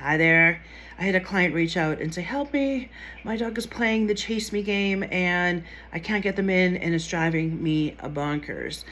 Hi there. I had a client reach out and say, help me. My dog is playing the chase me game and I can't get them in and it's driving me bonkers.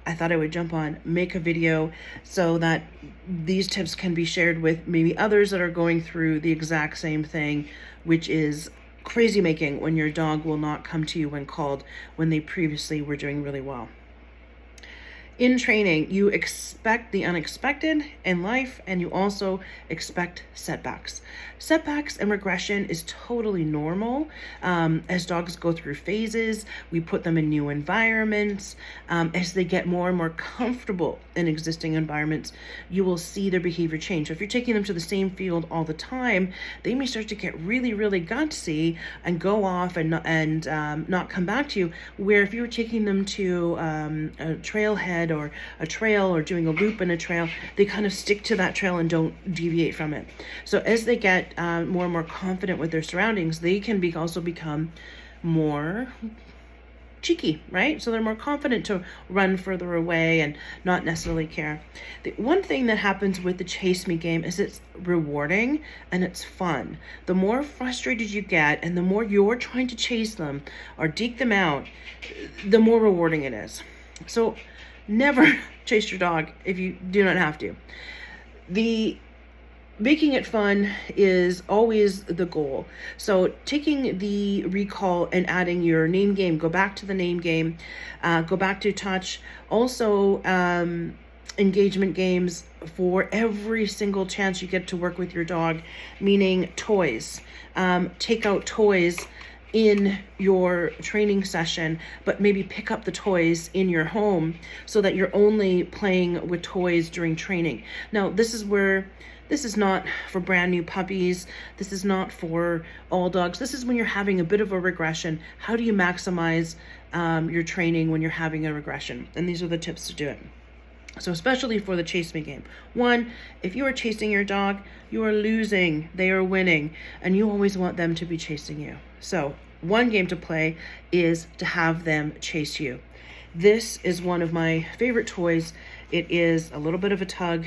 I thought I would jump on, make a video so that these tips can be shared with maybe others that are going through the exact same thing, which is crazy making when your dog will not come to you when called when they previously were doing really well. In training, you expect the unexpected in life, and you also expect setbacks. Setbacks and regression is totally normal. As dogs go through phases, we put them in new environments. As they get more and more comfortable in existing environments, you will see their behavior change. So if you're taking them to the same field all the time, they may start to get really, really gutsy and go off and not come back to you. Where if you were taking them to a trailhead or a trail or doing a loop in a trail, they kind of stick to that trail and don't deviate from it. So as they get more and more confident with their surroundings, they can also become more cheeky, right? So they're more confident to run further away and not necessarily care. The one thing that happens with the chase me game is it's rewarding and it's fun. The more frustrated you get and the more you're trying to chase them or deke them out, the more rewarding it is. So never chase your dog if you do not have to. Making it fun is always the goal. So taking the recall and adding your name game, go back to the name game, go back to touch. Also, engagement games for every single chance you get to work with your dog, meaning toys. Take out toys in your training session, but maybe pick up the toys in your home so that you're only playing with toys during training. Now, this is not for brand new puppies. This is not for all dogs. This is when you're having a bit of a regression. How do you maximize your training when you're having a regression? And these are the tips to do it. So especially for the chase me game. 1, if you are chasing your dog, you are losing, they are winning, and you always want them to be chasing you. So one game to play is to have them chase you. This is one of my favorite toys. It is a little bit of a tug,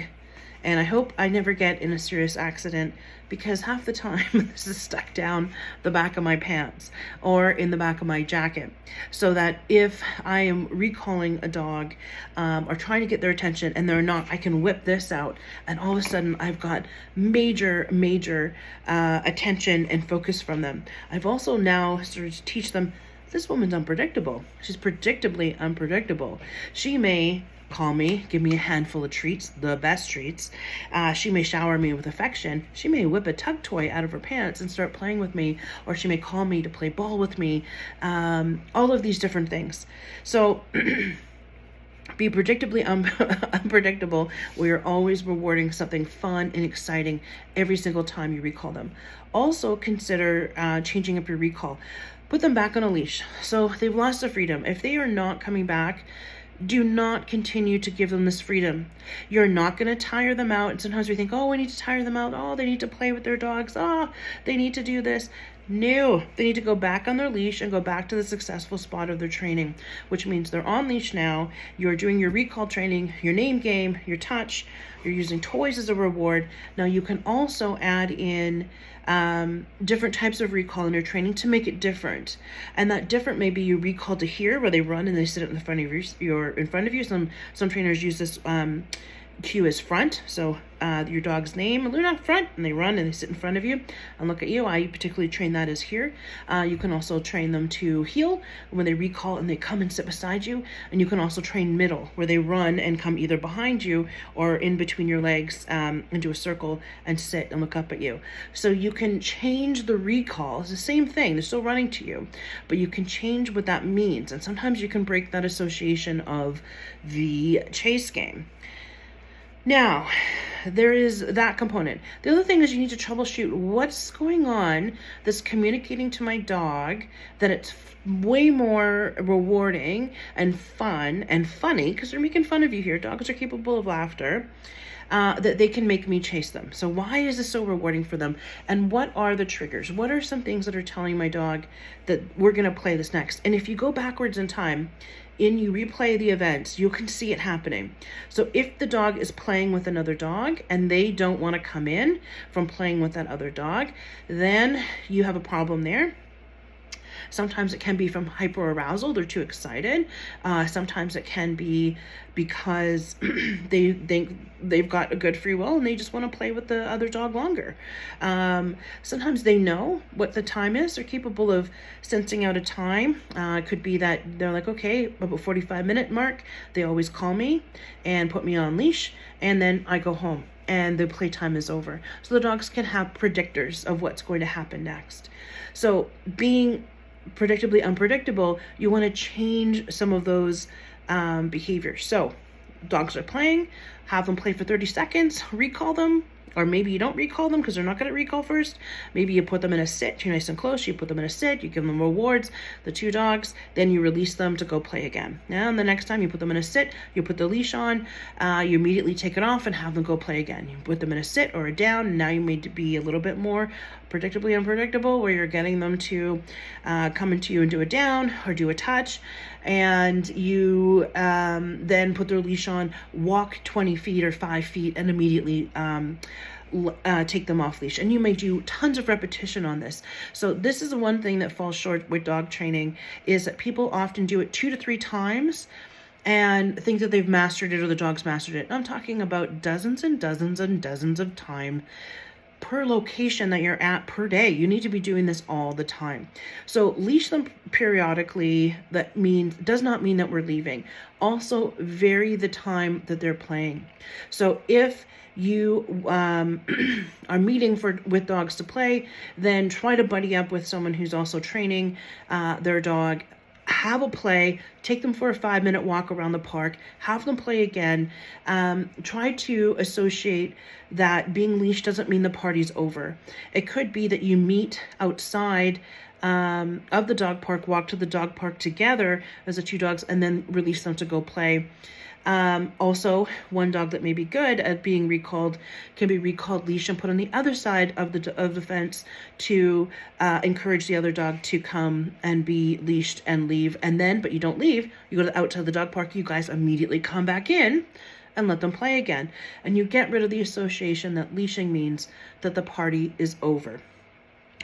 and I hope I never get in a serious accident because half the time this is stuck down the back of my pants or in the back of my jacket. So that if I am recalling a dog or trying to get their attention and they're not, I can whip this out and all of a sudden I've got major attention and focus from them. I've also now started to teach them, this woman's unpredictable. She's predictably unpredictable. She may call me, give me a handful of treats, the best treats. She may shower me with affection. She may whip a tug toy out of her pants and start playing with me, or she may call me to play ball with me. All of these different things. So be predictably unpredictable. We are always rewarding something fun and exciting every single time you recall them. Also consider changing up your recall. Put them back on a leash. So they've lost their freedom. If they are not coming back, do not continue to give them this freedom. You're not going to tire them out. And sometimes we think, oh, we need to tire them out. Oh, they need to play with their dogs. Oh, they need to do this. No, they need to go back on their leash and go back to the successful spot of their training, which means they're on leash now. You're doing your recall training, your name game, your touch. You're using toys as a reward. Now you can also add in different types of recall in your training to make it different. And that different may be you recall to here where they run and they sit in front of you. Some trainers use this cue as front. So your dog's name, Luna, front, and they run and they sit in front of you and look at you. I particularly train that as here. You can also train them to heel when they recall and they come and sit beside you. And you can also train middle where they run and come either behind you or in between your legs into a circle and sit and look up at you. So you can change the recall. It's the same thing. They're still running to you, but you can change what that means. And sometimes you can break that association of the chase game. Now, there is that component. The other thing is you need to troubleshoot what's going on that's communicating to my dog that it's way more rewarding and fun and funny, because they're making fun of you here. Dogs are capable of laughter. That they can make me chase them. So why is this so rewarding for them? And what are the triggers? What are some things that are telling my dog that we're going to play this next? And if you go backwards in time, you replay the events, you can see it happening. So if the dog is playing with another dog and they don't want to come in from playing with that other dog, then you have a problem there. Sometimes it can be from hyperarousal, they're too excited. Sometimes it can be because they think they've got a good free will and they just want to play with the other dog longer. Sometimes they know what the time is. They're capable of sensing out a time. It could be that they're like, okay, about 45-minute mark, they always call me and put me on leash, and then I go home and the playtime is over. So the dogs can have predictors of what's going to happen next. So being predictably unpredictable, you want to change some of those behaviors. So dogs are playing, have them play for 30 seconds, recall them, or maybe you don't recall them because they're not going to recall first. Maybe you put them in a sit, you're nice and close, you put them in a sit, you give them rewards, the 2 dogs, then you release them to go play again. Now, and the next time you put them in a sit, you put the leash on, you immediately take it off and have them go play again. You put them in a sit or a down, and now you need to be a little bit more predictably unpredictable, where you're getting them to come into you and do a down or do a touch, and you then put their leash on, walk 20 feet or 5 feet, and immediately take them off leash. And you may do tons of repetition on this. So this is the one thing that falls short with dog training, is that people often do it 2 to 3 times and think that they've mastered it or the dog's mastered it. I'm talking about dozens and dozens and dozens of time per location that you're at per day. You need to be doing this all the time. So leash them periodically. That does not mean that we're leaving. Also vary the time that they're playing. So if you are meeting with dogs to play, then try to buddy up with someone who's also training their dog. Have a play, take them for a 5-minute walk around the park, have them play again. Try to associate that being leashed doesn't mean the party's over. It could be that you meet outside of the dog park, walk to the dog park together as the 2 dogs, and then release them to go play. Also, one dog that may be good at being recalled can be recalled leash and put on the other side of the fence to encourage the other dog to come and be leashed and leave. And then, but you don't leave, you go out to the dog park, you guys immediately come back in and let them play again. And you get rid of the association that leashing means that the party is over.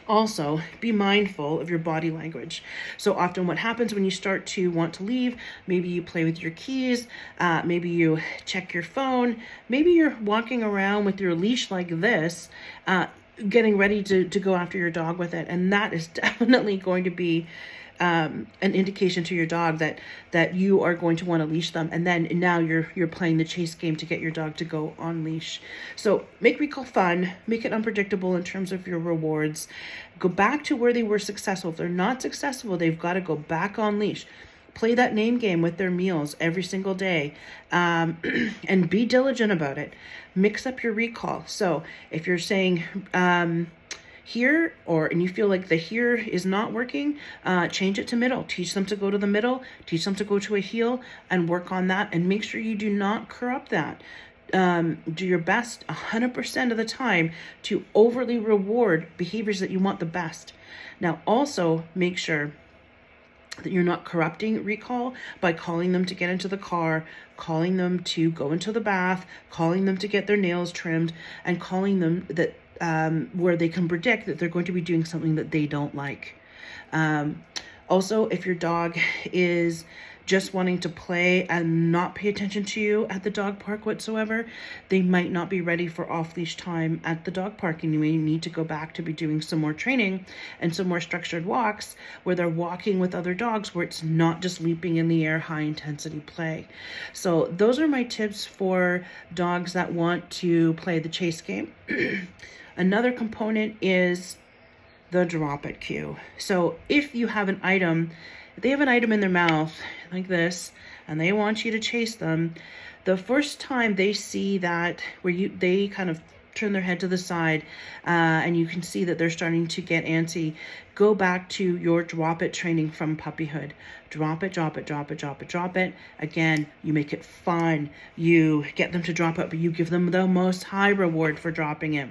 Also, be mindful of your body language. So often what happens when you start to want to leave, maybe you play with your keys, maybe you check your phone, maybe you're walking around with your leash like this, getting ready to go after your dog with it. And that is definitely going to be an indication to your dog that you are going to want to leash them, and then now you're playing the chase game to get your dog to go on leash. So make recall fun, make it unpredictable in terms of your rewards. Go back to where they were successful. If they're not successful, they've got to go back on leash. Play that name game with their meals every single day, and be diligent about it. Mix up your recall. So if you're saying here, and you feel like the here is not working, change it to middle. Teach them to go to the middle, teach them to go to a heel, and work on that, and make sure you do not corrupt that. Do your best 100% of the time to overly reward behaviors that you want the best. Now also make sure that you're not corrupting recall by calling them to get into the car, calling them to go into the bath, calling them to get their nails trimmed, and calling them that where they can predict that they're going to be doing something that they don't like. Also, if your dog is just wanting to play and not pay attention to you at the dog park whatsoever, they might not be ready for off-leash time at the dog park, and you may need to go back to be doing some more training and some more structured walks where they're walking with other dogs, where it's not just leaping in the air, high intensity play. So those are my tips for dogs that want to play the chase game. Another component is the drop it cue. So if you have an item, if they have an item in their mouth like this and they want you to chase them, the first time they see that, where they kind of turn their head to the side and you can see that they're starting to get antsy, go back to your drop it training from puppyhood. Drop it, drop it, drop it, drop it, drop it. Again, you make it fun. You get them to drop it, but you give them the most high reward for dropping it.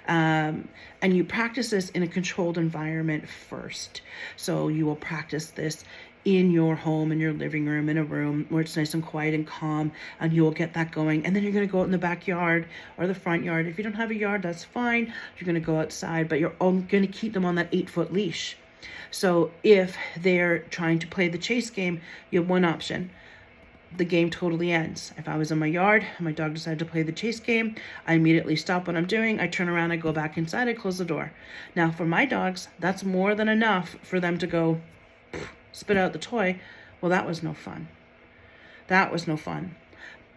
And you practice this in a controlled environment first. So you will practice this in your home, in your living room, in a room where it's nice and quiet and calm, and you'll get that going. And then you're going to go out in the backyard or the front yard. If you don't have a yard, that's fine. You're going to go outside, but you're going to keep them on that 8-foot leash. So if they're trying to play the chase game, you have one option. The game totally ends. If I was in my yard and my dog decided to play the chase game, I immediately stop what I'm doing. I turn around, I go back inside, I close the door. Now for my dogs, that's more than enough for them to go spit out the toy. Well, that was no fun. That was no fun.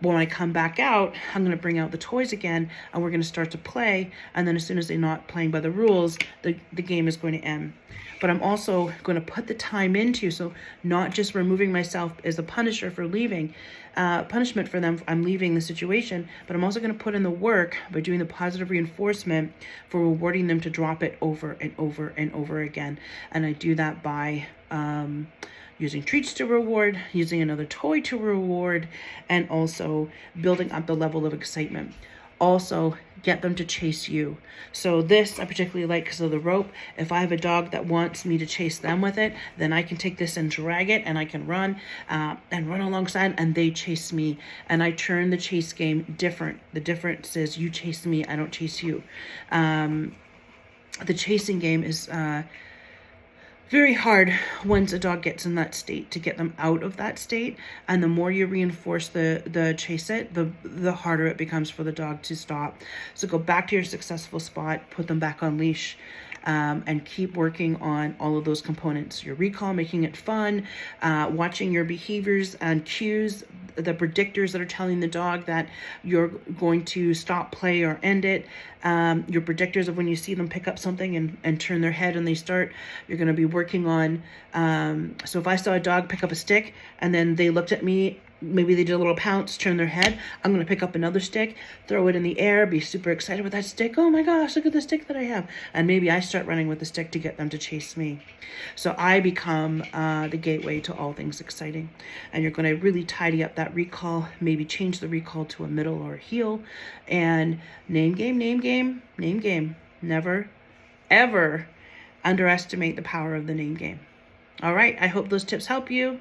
When I come back out, I'm going to bring out the toys again, and we're going to start to play. And then as soon as they're not playing by the rules, the game is going to end. But I'm also going to put the time into, so not just removing myself as a punisher for leaving, punishment for them, I'm leaving the situation, but I'm also going to put in the work by doing the positive reinforcement for rewarding them to drop it over and over and over again. And I do that by using treats to reward, using another toy to reward, and also building up the level of excitement. Also, get them to chase you. So this I particularly like because of the rope. If I have a dog that wants me to chase them with it, then I can take this and drag it, and I can run and run alongside, and they chase me. And I turn the chase game different. The difference is you chase me, I don't chase you. The chasing game is very hard once a dog gets in that state to get them out of that state, and the more you reinforce the chase it, the harder it becomes for the dog to stop. So go back to your successful spot, put them back on leash, and keep working on all of those components. Your recall, making it fun, watching your behaviors and cues, the predictors that are telling the dog that you're going to stop play or end it, your predictors of when you see them pick up something and turn their head and they start, you're going to be working on, so if I saw a dog pick up a stick and then they looked at me, maybe they did a little pounce, turn their head, I'm going to pick up another stick, throw it in the air, be super excited with that stick. Oh my gosh, look at the stick that I have. And maybe I start running with the stick to get them to chase me. So I become the gateway to all things exciting. And you're going to really tidy up that recall, maybe change the recall to a middle or a heel, and name game, name game, name game. Never, ever underestimate the power of the name game. All right, I hope those tips help you.